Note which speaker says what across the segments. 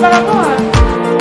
Speaker 1: Par rapport à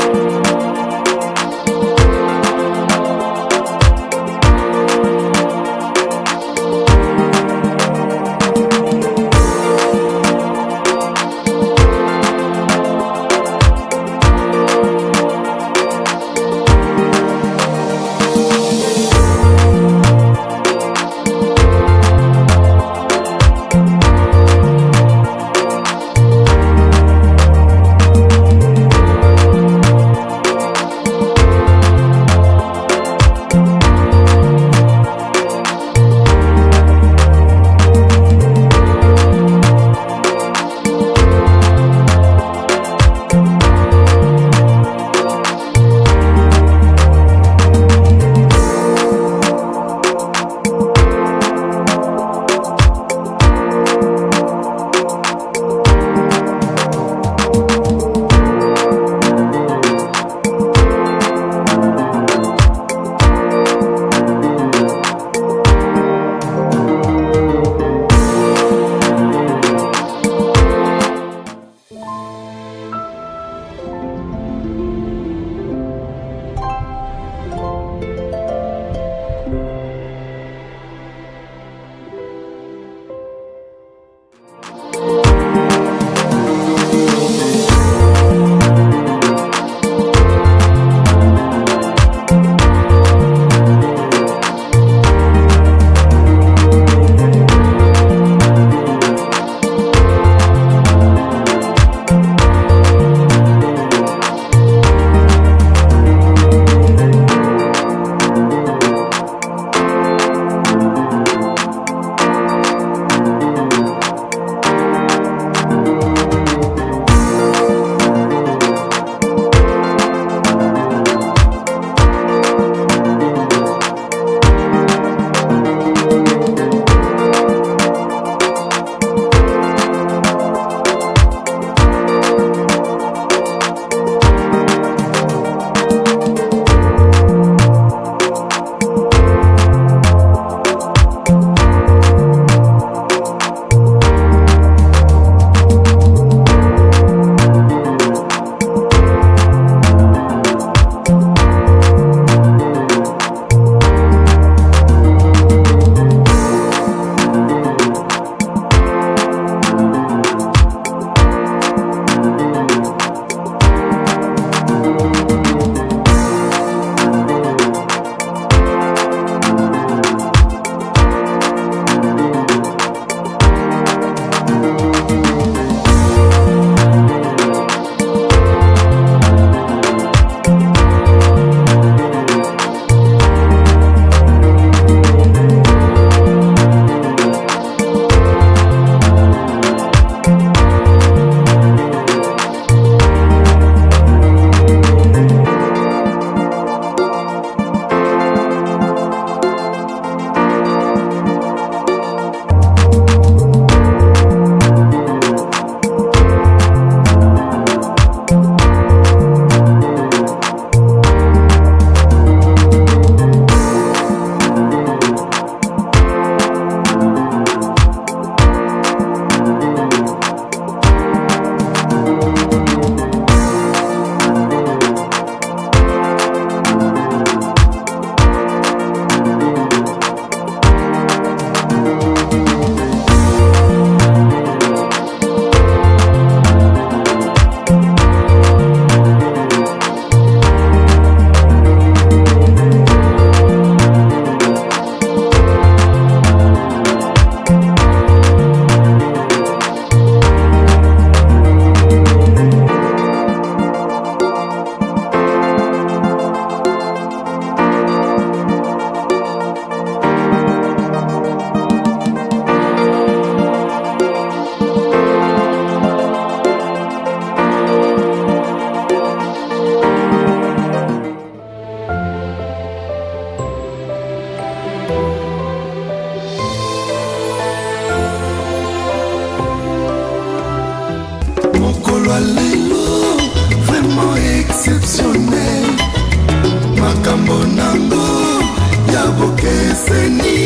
Speaker 1: ekeseni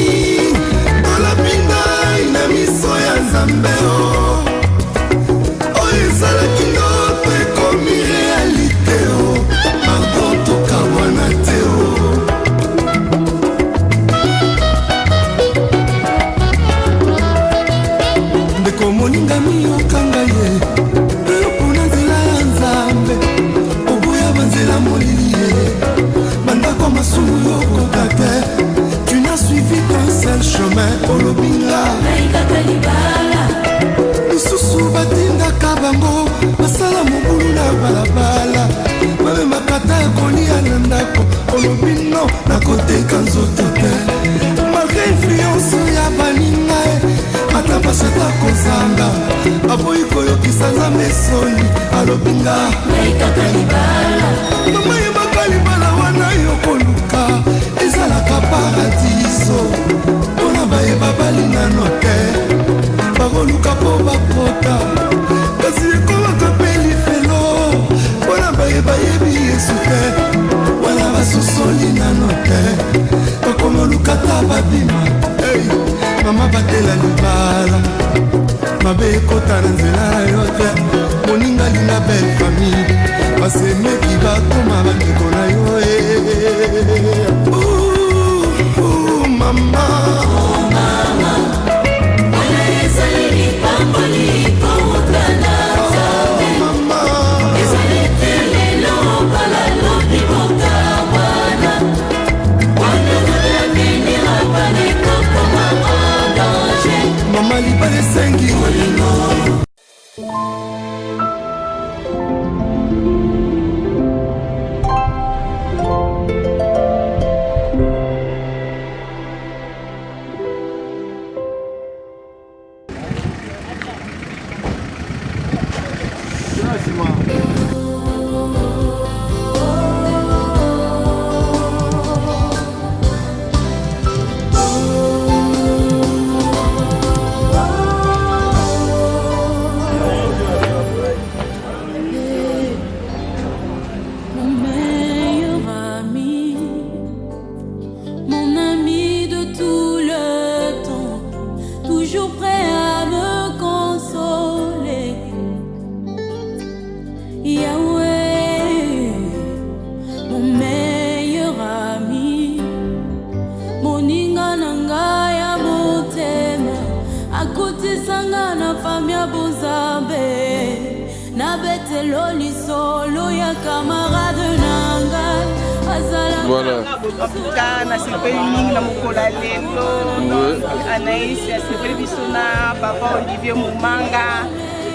Speaker 1: olobi ngai na miso ya nzambe oyo ezalaki ndoto ekomi realite pardon tokabwana te ndeko moningami okanga ye mpona nzela ya nzambe oboya banzela molili ye bandako masumu yokoka te tu n'as suivi qu'un seul chemin olobinga lisusu batindaka bango basala mobulu na balabala bamemakata ya kolia na ndako olobi no nakoteka nzoto te malgré influence ya baninga ata basata kozanga aboyi koyokisa nzambe soni alobinga mama yebaka libala wana yokoluka ezalaka paradiso mpona bayeba balinano te bakoluka mpo bakota kasi ekomaka mpe lifelo mpona bayebayebi yesu te wana basosoli nano te bakomoluka ta babima mama batela libala mabe ekota na nzela na yo te moningali na belle famille basemeki bakoma bandeko na yo mama mama libala esengi
Speaker 2: Voilà. En tout cas, na sepeli mingi na mokola lelo. Anaïs ya sepeli bisona papa Olivier Mumanga.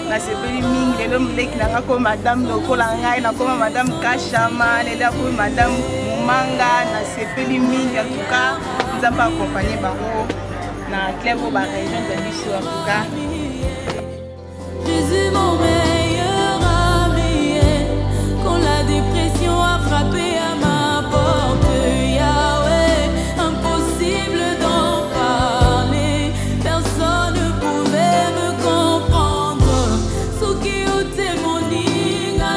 Speaker 2: Na sepeli mingi lelo mleki na ko madame lokola ngai na koma madame Kashama lelo ko madame Mumanga na sepeli mingi en tout cas nous avons accompagné bango na Clévo ba région de biso en tout cas.
Speaker 3: Jésus mon meilleur ami quand la dépression a frappé à ma porte Yahweh impossible d'en parler personne ne pouvait me comprendre ce qui était moninga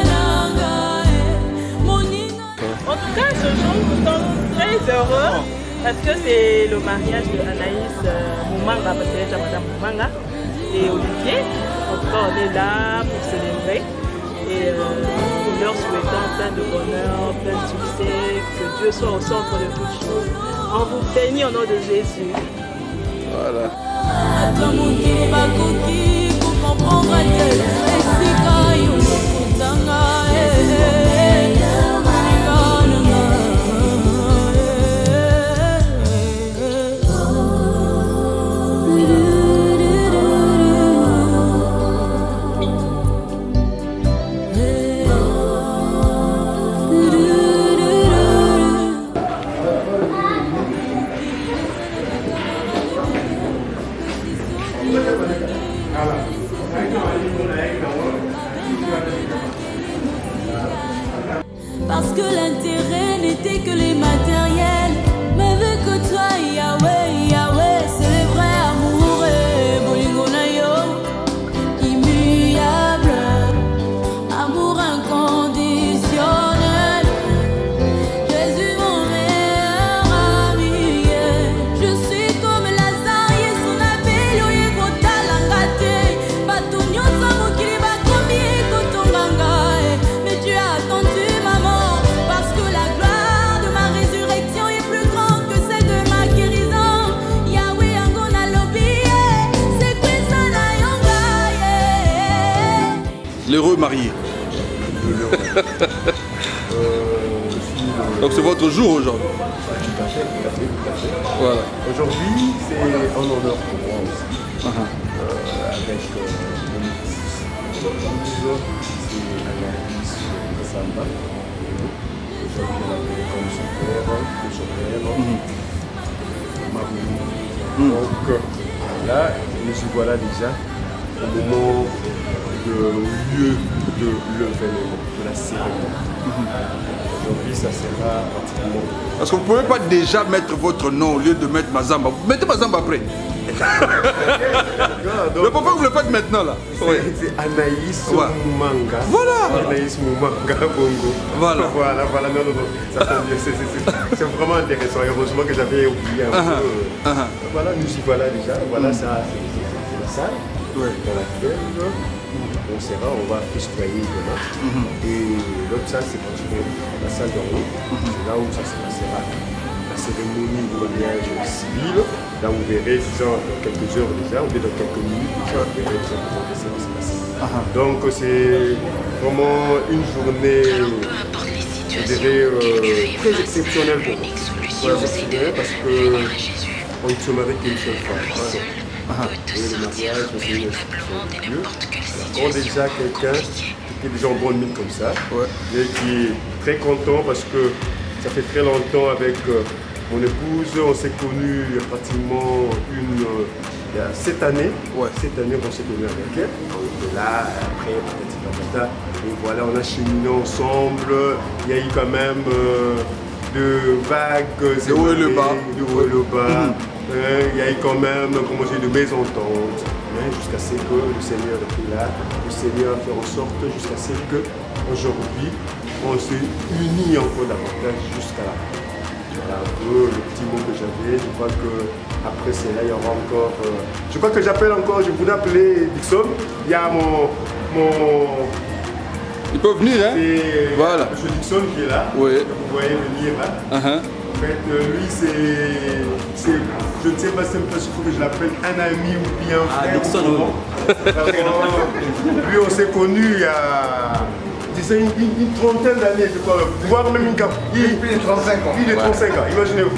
Speaker 2: en tout cas ce jour nous sommes très heureux parce que c'est le mariage de Anaïs Mumanga parce qu'elle est déjà madame Mumanga et Olivier. En tout cas, on est là pour célébrer et nous leur souhaitons plein de bonheur, plein de succès, que Dieu soit au centre de toutes choses. On vous bénit au nom de Jésus.
Speaker 1: Voilà.
Speaker 4: L'heureux marié. Donc c'est votre jour aujourd'hui.
Speaker 5: Tout à fait.
Speaker 4: Voilà.
Speaker 5: Aujourd'hui, c'est un honneur pour moi aussi. Avec mon épouse, c'est Anaïs Samba. Aujourd'hui, elle appelle comme son père, Marouni. Donc là, nous y voilà déjà au moment de lieu de l'événement, de la cérémonie. Aujourd'hui, ça sera pratiquement.
Speaker 4: Parce que vous ne pouvez pas déjà mettre votre nom au lieu de mettre Mazamba. Mettez Mazamba après. Mais pourquoi vous le faites maintenant là?
Speaker 5: C'est Anaïs Moumanga.
Speaker 4: Voilà.
Speaker 5: Anaïs Moumanga Bongo.
Speaker 4: Voilà.
Speaker 5: Non. Ça c'est vraiment intéressant. Heureusement que j'avais oublié un peu. Voilà, nous y voilà déjà. Voilà, ça, c'est la salle dans laquelle on sera, on va festoyer demain. Et l'autre salle, c'est la salle d'en haut. C'est là où ça se passera. La cérémonie de mariage civil. Là, vous verrez dans quelques heures déjà, ou bien dans quelques minutes déjà, vous verrez exactement ça va se passer. Donc, c'est vraiment une journée, je dirais, très exceptionnelle pour moi. Parce qu'on ne se marie qu'une seule fois. Et le mariage, c'est une institution. On a déjà quelqu'un qui est déjà en bonne mine comme ça, et qui est très content parce que ça fait très longtemps avec mon épouse, on s'est connus pratiquement il y a 7 années. 7 années qu'on s'est connus avec elle. Et là, après, peut-être et voilà, on a cheminé ensemble. Il y a eu quand même de vagues,
Speaker 4: de haut et le bas.
Speaker 5: Il y a eu quand même, comment dire, de mésententes. Jusqu'à ce que le Seigneur est là, le Seigneur a fait en sorte jusqu'à ce qu'aujourd'hui, on s'est unis encore davantage jusqu'à là. Voilà un peu le petit mot que j'avais. Je crois qu'après cela, il y aura encore... je crois que j'appelle encore, je voudrais appeler Dixon. Il y a mon...
Speaker 4: Ils peuvent venir, hein? Voilà.
Speaker 5: M. Dixon qui est là,
Speaker 4: oui.
Speaker 5: que vous voyez venir là. En fait, lui, c'est, je ne sais pas si il faut que je l'appelle un ami ou bien un frère. Lui, on s'est connus il y a une trentaine d'années, je crois, voire même plus de 35 ans. Plus de 35 ans, imaginez-vous.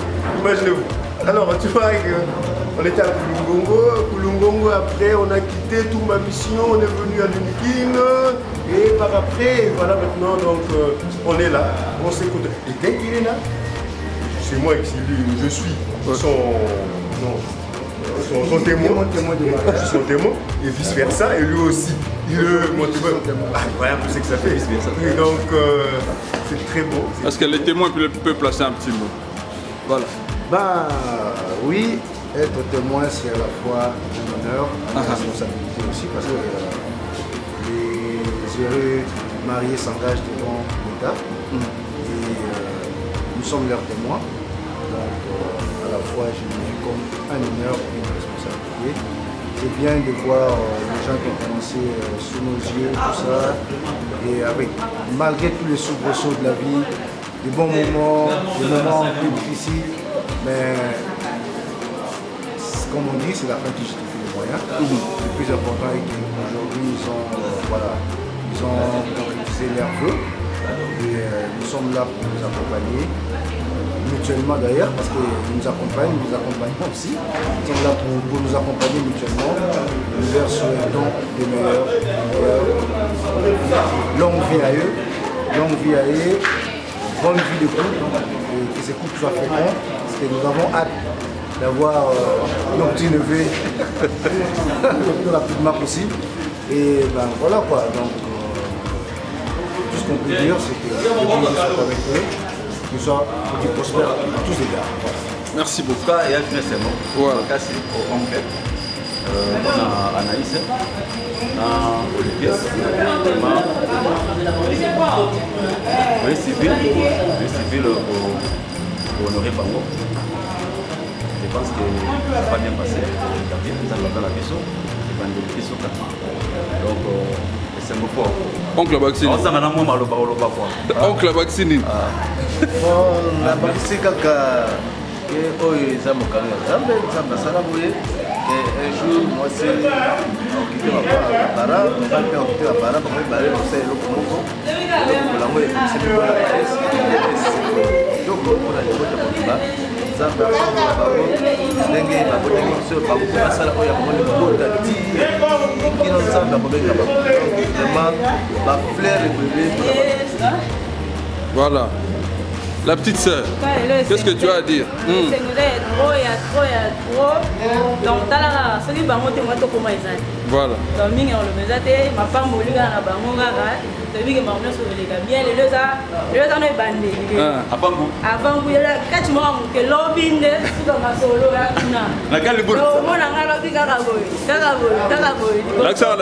Speaker 5: Alors, tu vois, on était à Kulungongo, après on a quitté toute ma mission, on est venu à Lunkin, et par après, voilà maintenant, donc on est là, on s'écoute. Et dès qu'il est là, c'est moi qui je suis son témoin, je suis son témoin, et vice versa, et lui aussi, mon témoin. Voilà un peu ce que ça fait. Et donc, c'est très beau.
Speaker 4: Est-ce que les témoins peuvent placer un petit mot? Voilà.
Speaker 6: Ben oui, être témoin, c'est à la fois un honneur, une responsabilité aussi, parce que les heureux mariés s'engagent devant l'État, et nous sommes leurs témoins. Donc, à la fois, je le vis comme un honneur et une responsabilité. C'est bien de voir les gens qui ont commencé sous nos yeux, tout ça, et malgré tous les soubresauts de la vie, des bons moments, des moments plus difficiles, mais comme on dit, c'est la fin qui justifie les moyens. Le plus important est qu'aujourd'hui, ils ont concrétisé leurs vœux, et nous sommes là pour nous accompagner. Mutuellement d'ailleurs, parce qu'ils nous accompagnent aussi. Ils sont là pour nous accompagner mutuellement. Nous leur souhaitons des meilleurs. Longue vie à eux, bonne vie de couple, et que ces couples soient féconds, parce que nous avons hâte d'avoir nos petits neveux le plus rapidement possible. Et ben voilà quoi, donc tout ce qu'on peut dire, c'est que Dieu soit avec eux. Nous sommes prospères à tous égards.
Speaker 4: Merci beaucoup.
Speaker 7: Et à finir, c'est bon.
Speaker 4: Voilà.
Speaker 7: C'est au anglais. On a Anaïs, Olivier, le civil pour honorer Bango. Je pense que ça va bien passer. Ça va dans la maison. Donc, c'est un peu fort.
Speaker 4: Oncle Vaccine. Oncle Vaccine.
Speaker 8: Bon, nabakisi kaka oyo eza mokano ya nzambe asala boye
Speaker 6: un jour, moi c'est occupé ma para, papa mpe occupé ma para, papa ebale losa eloko moko olango ekomisi mpe mpona parese kitoko mpona libota mobimba nzambe akomola bango ndenge babotaki biso bango mpe basala oyo akomoni libota ti kino nzambe akobenga bango vraiment bafleur ebele mpona bango.
Speaker 4: Voilà. La petite sœur, qu'est-ce que tu as à dire?
Speaker 8: Il y a trop. Donc, dans la série, moi, comment ils ont.
Speaker 4: Voilà.
Speaker 8: Donc, ma femme, je suis en bien, les deux ans, bandé. Avant, vous avez 4 mois, que l'obine, tout dans ma solo,
Speaker 4: la gale boule.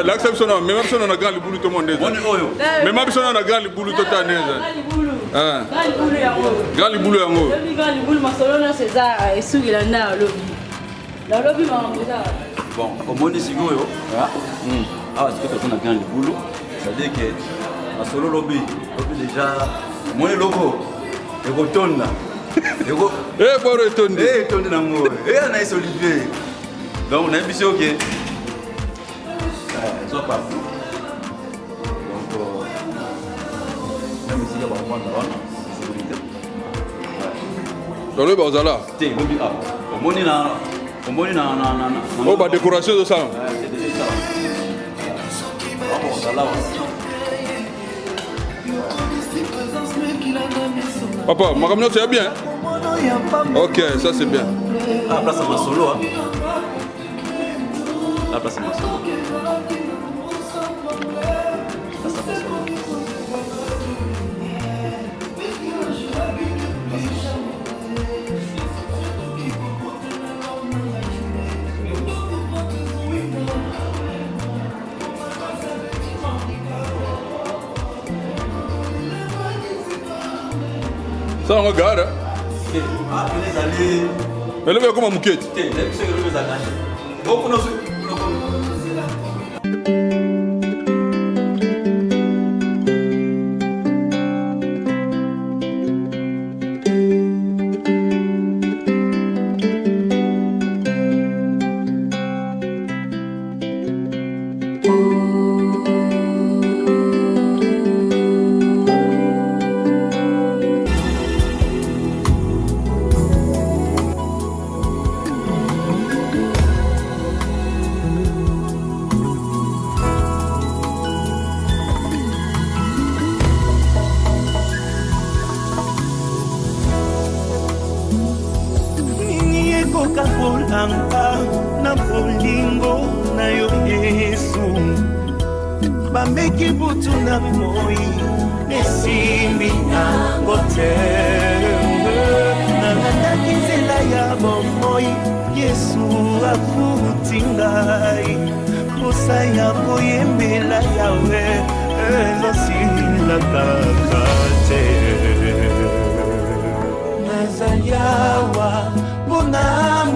Speaker 4: L'accent sonore, même si on a gale boule tout le monde. Même si on a gale boule tout le monde. Gali boulot yango.
Speaker 8: Gali boulot masolona César et sugi la na lobby. La lobby ma ngoza.
Speaker 7: Bon, au monde sikoyo, ah est-ce que tu as gali boulot? C'est-à-dire que masolo lobby déjà mon logo et retourne là.
Speaker 4: Eh pour retourner.
Speaker 7: Eh retourner dans moi. Eh Anaïs Olivier. Donc on a bien sûr que ça pas.
Speaker 4: Dans le bazala. Oh, bah décoration de ça. Papa, ma camionnette c'est bien. Ok, ça c'est bien.
Speaker 7: Ah, place à ma solo. La place à ma solo.
Speaker 4: Ça on regarde. Mais là, comment mouquette?
Speaker 9: na bolingo na yo Yesu bameki butu na moi esimbi yango te nalandaki nzela ya bomoi Yesu afuti ngai posa ya koyembela yawe ezosila kaka te nazali awa mpona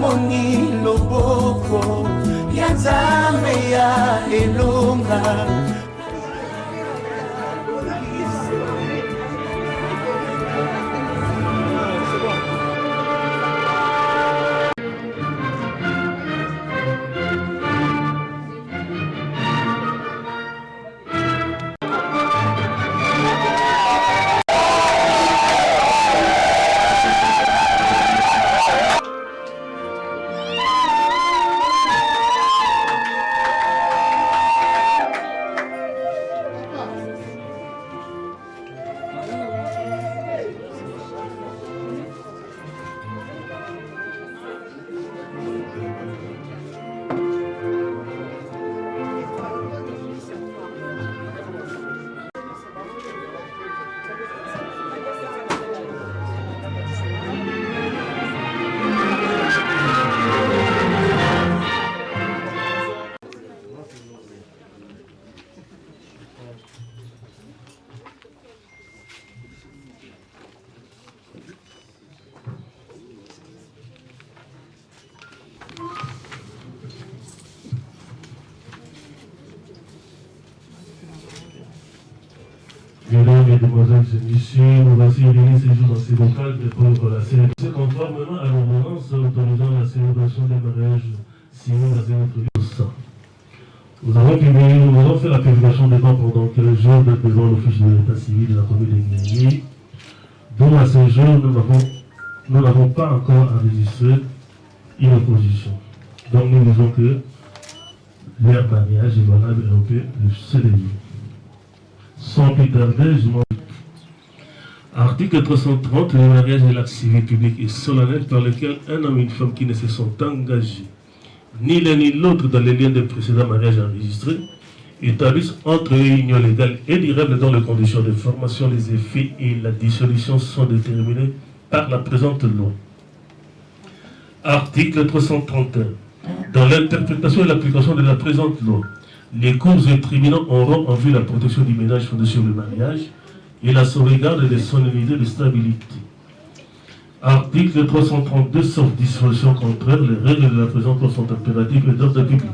Speaker 9: moni loboko ya nzambe ya elonga
Speaker 10: Mesdames, Mesdemoiselles et Messieurs, nous voici réunis ces jours dans ces locales pour la célébration conformément à l'ordonnance autorisant la célébration des mariages Nous avons fait la publication des dons pendant 15 jours devant l'office de l'état civil de la commune de Nguyenyi, dont à ce jour nous n'avons pas encore enregistré une opposition. Donc nous disons que leur mariage est valable et on peut le célébrer. Sans plus tarder, je m'en... Article 330, le mariage est l'acte civil public et solennel par lequel un homme et une femme qui ne se sont engagés ni l'un ni l'autre dans les liens de précédents mariages enregistrés établissent entre eux une union légale et durable dont les conditions de formation, les effets et la dissolution sont déterminés par la présente loi. Article 331. Dans l'interprétation et l'application de la présente loi, les cours et tribunaux auront en vue la protection du ménage fondé sur le mariage et la sauvegarde de son unité de stabilité. Article 332, sauf disposition contraire, les règles de la présente loi sont impératives et d'ordre public.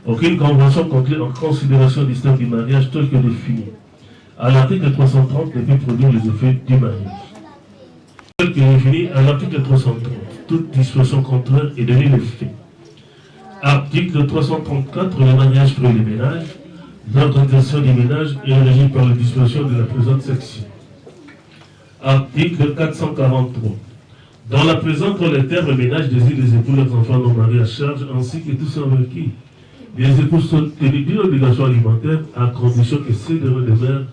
Speaker 10: Aucune convention conclue en considération du système du mariage tel que défini à l'article 330 ne peut produire les effets du mariage. Tel que défini à l'article 330, toute disposition contraire est donnée le fait. Article 334, le mariage pour les ménages. L'organisation du ménage est régie par les dispositions de la présente section. Article 443. Dans la présente loi, les termes ménage désignent les époux, leurs enfants non mariés à charge, ainsi que tous ceux avec qui les époux sont tenus d'une obligation alimentaire, à condition que ces derniers demeurent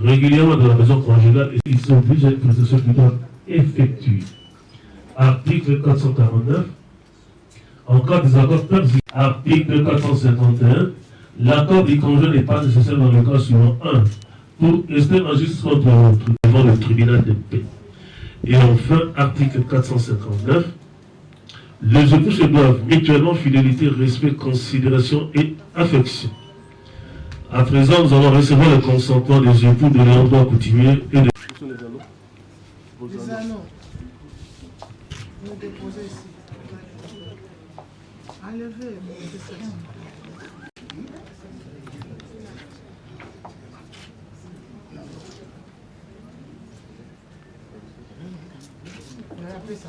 Speaker 10: régulièrement dans la maison conjugale et ils sont obligés à une prestation qu'ils doivent effectuer. Article 449. En cas de désaccord persistant. Article 451. L'accord du conjoint n'est pas nécessaire dans le cas suivant 1. Pour rester en justice contre l'autre devant le tribunal de paix. Et enfin, article 459. Les époux se doivent mutuellement fidélité, respect, considération et affection. À présent, nous allons recevoir le consentement des époux de leur droit coutumier et de...
Speaker 11: Les anneaux. Vous déposez ici. Enlevez, ça.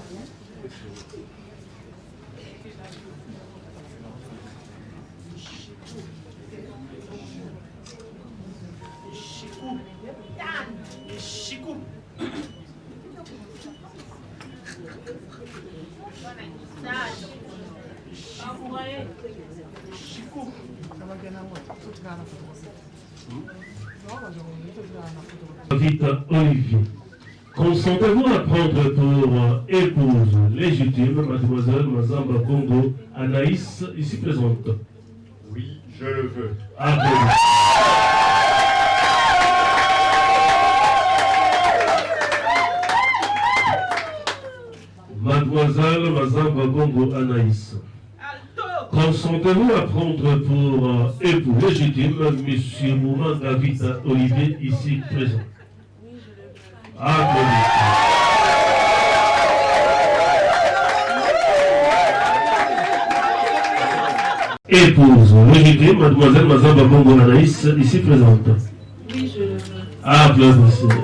Speaker 10: Vite, Olivier. Consentez-vous à prendre pour épouse légitime mademoiselle Mazamba Bongo Anaïs, ici présente?
Speaker 5: Oui, je le veux.
Speaker 10: Mademoiselle Mazamba Bongo Anaïs. Consentez-vous à prendre pour époux légitime monsieur Mouma David Olivier, ici présent? Épouse légitime, mademoiselle Mazamba Bongo Anaïs, ici présente.
Speaker 8: Oui, je le veux.
Speaker 10: Applaudissements.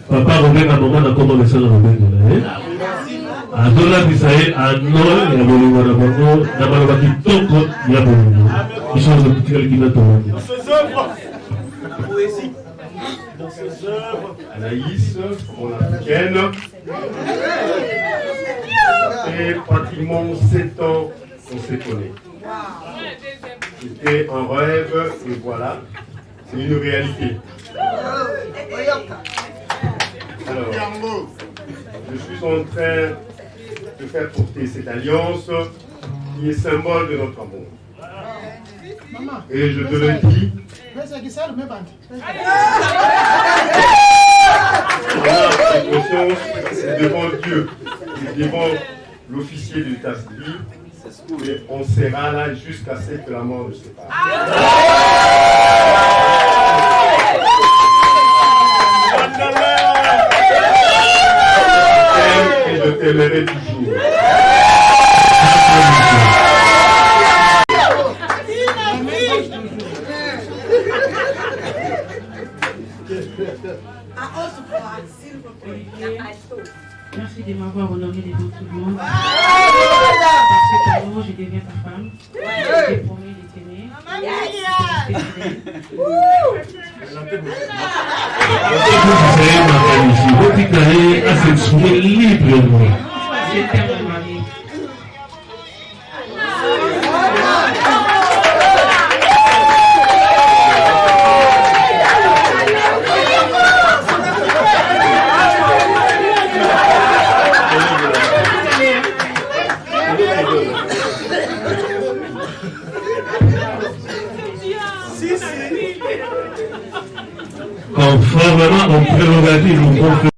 Speaker 10: Papa Robenga Mongana comment le sala Robenga Adola Bisaye Ano ya Bolingo na Bango na Baloba Kitoko ya Bolingo. Ils sont des petits qui viennent
Speaker 5: dans ces œuvres, la poésie, dans ces œuvres, Anaïs, mon africaine, et pratiquement 7 ans qu'on s'est connus. C'était un rêve et voilà, c'est une réalité. Alors, je suis en train de faire porter cette alliance qui est symbole de notre amour. Et je te le dis, on a conscience devant Dieu et devant l'officier de l'état civil, et on sera là jusqu'à ce que la mort nous sépare. t'aimerai toujours.
Speaker 11: Merci de m'avoir honoré devant tout le monde. Par cet amour, je deviens ta femme. J'ai promis de t'aimer.
Speaker 10: Vous déclarez à s'exprimer librement.
Speaker 11: C'est mon mari.
Speaker 10: Conformément aux prérogatives du conflit.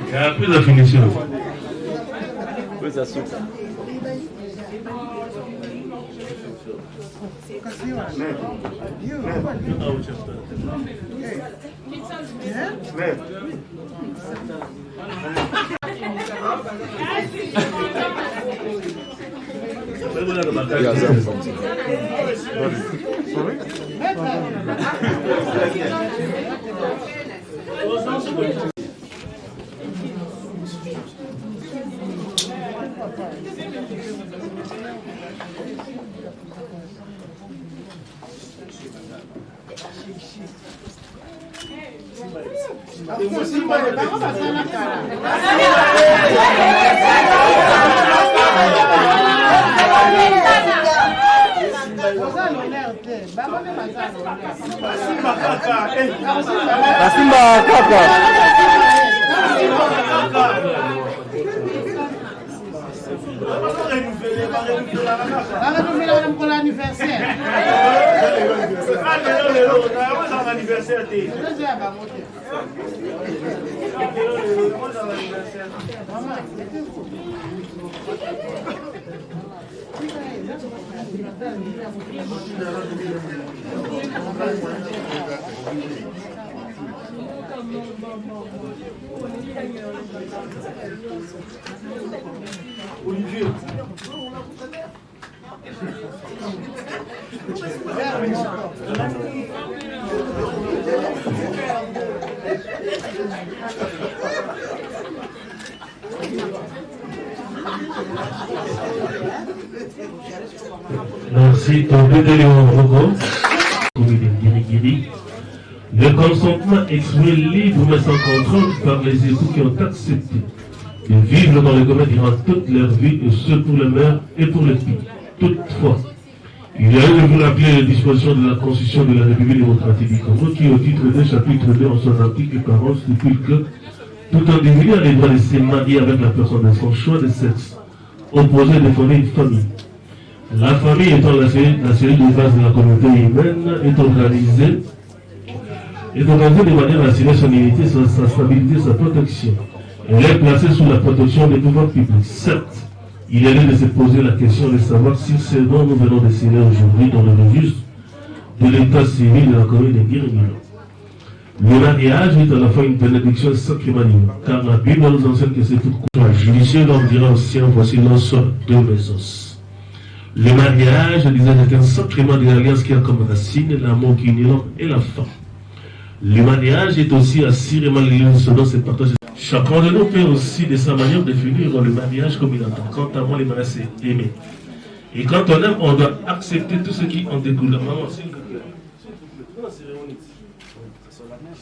Speaker 10: Il y a plus de finition.
Speaker 6: Olivier.
Speaker 10: Merci au Léon Rogo, le consentement exprimé libre mais sans contrôle par les époux qui ont accepté de vivre dans le commun durant toute leur vie, et ce pour le maire et pour le pays. Toutefois, il y a eu de vous rappeler les dispositions de la Constitution de la République démocratique du Congo qui, au titre 2, chapitre 2, en son article 40, stipule que tout individu a le droit de se marier avec la personne de son choix de sexe, opposé de fonder une famille. La famille étant la cellule de base de la communauté humaine est organisée de manière à assurer son unité, sa stabilité, sa protection. Elle est placée sous la protection des pouvoirs publics. Certes, il est lieu de se poser la question de savoir si ce dont nous venons de signer aujourd'hui dans le registre de l'état civil de la commune de Guirimino. Le mariage est à la fois une bénédiction sacramentale, car la Bible nous enseigne que c'est pourquoi judicieux l'homme dira au sien, voici l'on sort de maisons. Le mariage, je disais, est un sacrement de l'alliance qui a comme racine l'amour qui unit l'homme et la femme. Le mariage est aussi assurément lié selon ses partages. Chacun de nous peut aussi, de sa manière, définir le mariage comme il entend. Quant à moi, le mariage, c'est aimer. Et quand on aime, on doit accepter tout ce qui en découle. Maman, s'il vous plaît. La cérémonie.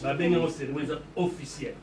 Speaker 10: La dernière cérémonie officielle.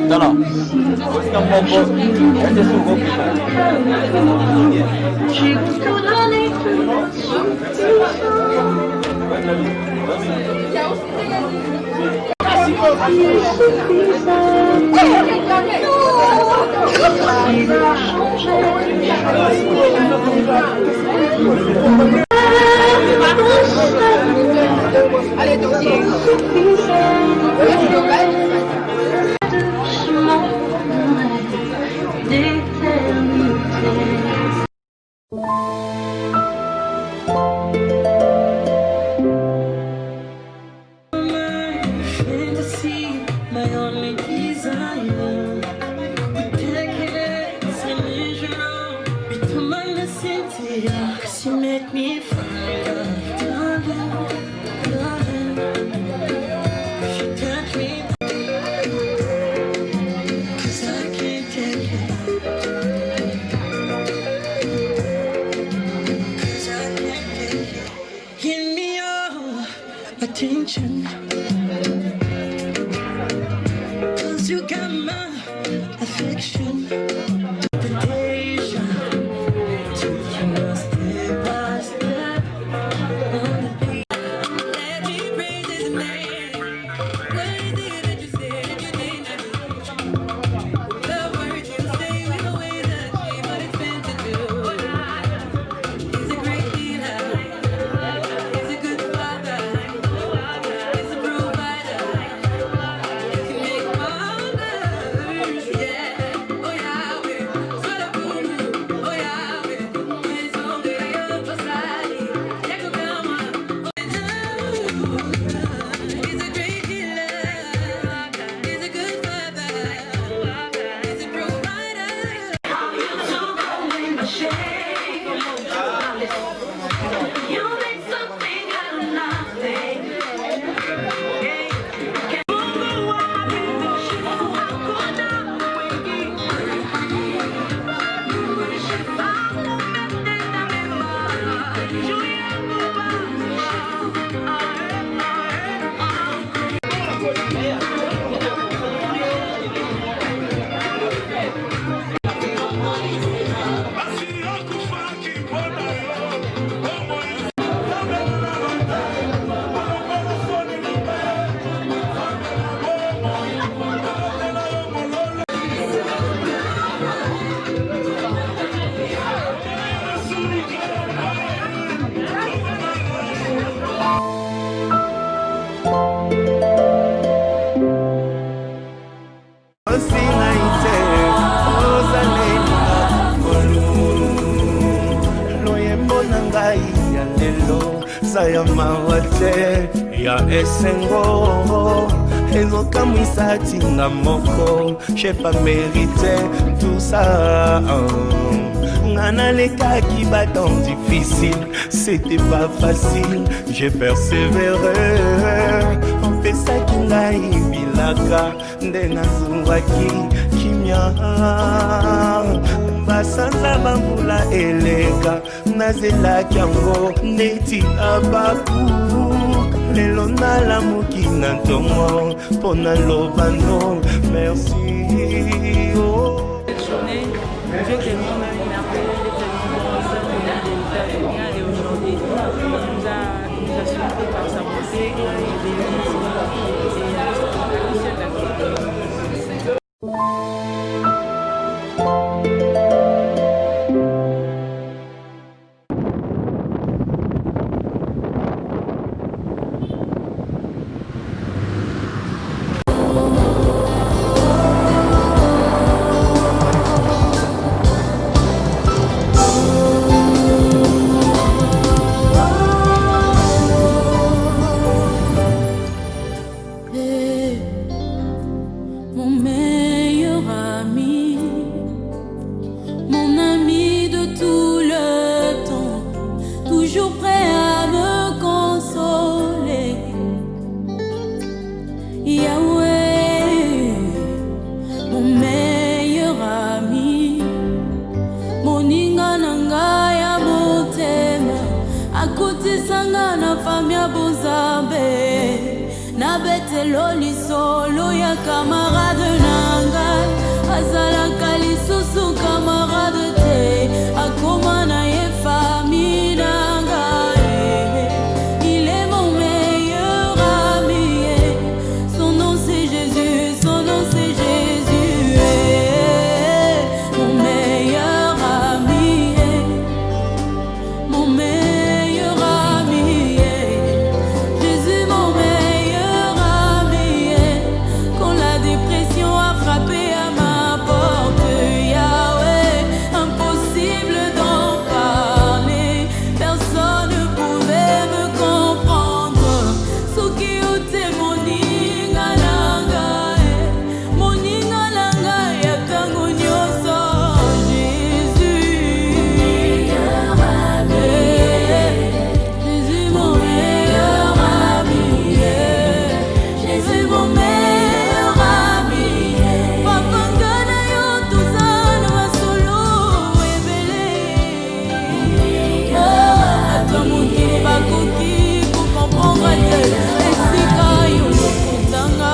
Speaker 7: Tala.
Speaker 3: Allez, dossier.
Speaker 12: Fantasy, my only desire. Decades and miserable, become innocent. 'Cause you make me fire, darling, darling. If you touch me, 'cause I can't take it. 'Cause I can't take it. Give me your attention. 'Cause you got my affection. Temptation, taking us step by step on the beat. Let me praise his name. What is it that you say that you did not do? The words you say with the way that I say what it's meant to do. He's a great healer. He's a good father. He's a provider. He can make wonders, yeah. Oh Yahweh, solo guru. Oh Yahweh, he's on the other side. Yako kama, he's a great healer. He's a good father. He's a provider. You make something out of nothing.
Speaker 9: Sayamawate ya esengo ezokamwisa tinga moko j'ai pas mérité tout ça. Ngana lekaki battant difficile, c'était pas facile, j'ai persévéré. Opesaki ngai bilaka nde nazwaki kimia. Basanza bambula eleka nazelaki yango neti abaku. Lelo nalamuki na ntongo mpo naloba no merci.
Speaker 11: Dieu qui est mon ami, il a fait des télévisions et aujourd'hui, il nous a surpris par sa beauté et
Speaker 13: betelo lisolo ya camarade nangai azalaka lisusu camarade te akoma na ye famille nangai. Il est mon meilleur ami, son nom c'est Jésus, son nom c'est Jésus, mon meilleur ami, mon meilleur ami, Jésus mon meilleur ami. Quand la dépression a frappé à ma porte, Yahweh, impossible d'en parler, personne ne pouvait me comprendre. Soki ote moninga nanga, moninga nanga ya tango nyonso, Jésus, meilleur ami, Jésus mon meilleur ami, Jésus mon meilleur ami. Papa ngana yo tozana masolo ebele, ata mokili bakoki kocomprendre te esika yo lokutanga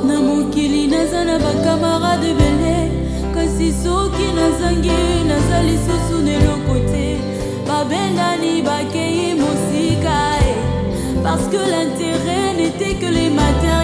Speaker 13: na mokili naza na bakamarade ebele, kasi soki nazangi naza lisusu na eloko te. Babengani bakei mosika, parce que l'intérêt n'était que les matins